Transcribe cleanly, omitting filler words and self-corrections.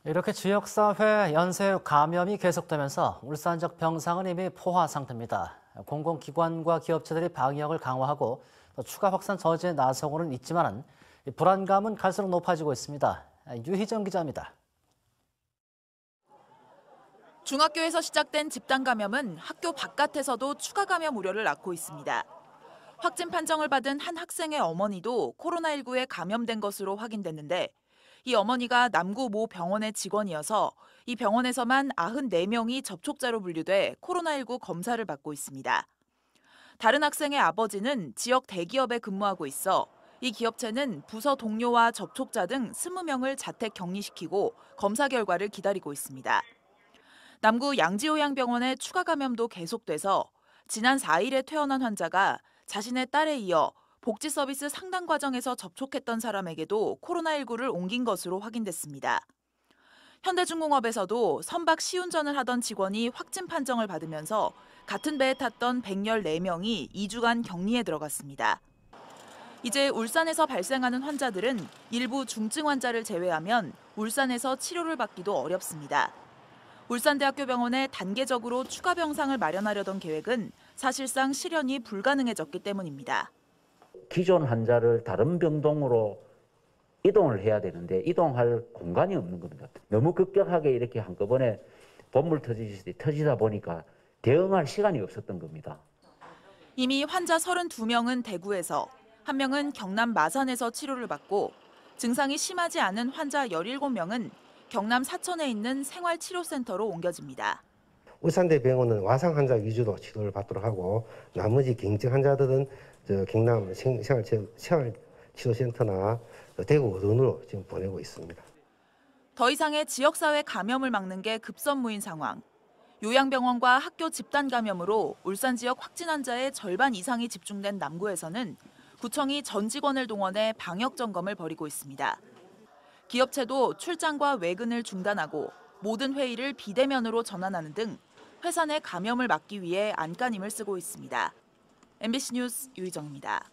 이렇게 지역사회 연쇄 감염이 계속되면서 울산 지역 병상은 이미 포화 상태입니다. 공공기관과 기업체들이 방역을 강화하고 또 추가 확산 저지에 나서고는 있지만 불안감은 갈수록 높아지고 있습니다. 유희정 기자입니다. 중학교에서 시작된 집단 감염은 학교 바깥에서도 추가 감염 우려를 낳고 있습니다. 확진 판정을 받은 한 학생의 어머니도 코로나19에 감염된 것으로 확인됐는데 이 어머니가 남구 모 병원의 직원이어서 이 병원에서만 94명이 접촉자로 분류돼 코로나19 검사를 받고 있습니다. 다른 학생의 아버지는 지역 대기업에 근무하고 있어 이 기업체는 부서 동료와 접촉자 등 20명을 자택 격리시키고 검사 결과를 기다리고 있습니다. 남구 양지요양병원의 추가 감염도 계속돼서 지난 4일에 퇴원한 환자가 자신의 딸에 이어 복지 서비스 상담 과정에서 접촉했던 사람에게도 코로나19를 옮긴 것으로 확인됐습니다. 현대중공업에서도 선박 시운전을 하던 직원이 확진 판정을 받으면서 같은 배에 탔던 114명이 2주간 격리에 들어갔습니다. 이제 울산에서 발생하는 환자들은 일부 중증 환자를 제외하면 울산에서 치료를 받기도 어렵습니다. 울산대학교 병원에 단계적으로 추가 병상을 마련하려던 계획은 사실상 실현이 불가능해졌기 때문입니다. 기존 환자를 다른 병동으로 이동을 해야 되는데 이동할 공간이 없는 겁니다. 너무 급격하게 이렇게 한꺼번에 본물 터지다 보니까 대응할 시간이 없었던 겁니다. 이미 환자 32명은 대구에서, 1명은 경남 마산에서 치료를 받고 증상이 심하지 않은 환자 17명은 경남 사천에 있는 생활치료센터로 옮겨집니다. 울산대병원은 와상 환자 위주로 치료를 받도록 하고 나머지 경증 환자들은 경남 생활치료센터나 대구 의원으로 지금 보내고 있습니다. 더 이상의 지역사회 감염을 막는 게 급선무인 상황. 요양병원과 학교 집단 감염으로 울산 지역 확진 환자의 절반 이상이 집중된 남구에서는 구청이 전 직원을 동원해 방역 점검을 벌이고 있습니다. 기업체도 출장과 외근을 중단하고 모든 회의를 비대면으로 전환하는 등 회사 내 감염을 막기 위해 안간힘을 쓰고 있습니다. MBC 뉴스 유희정입니다.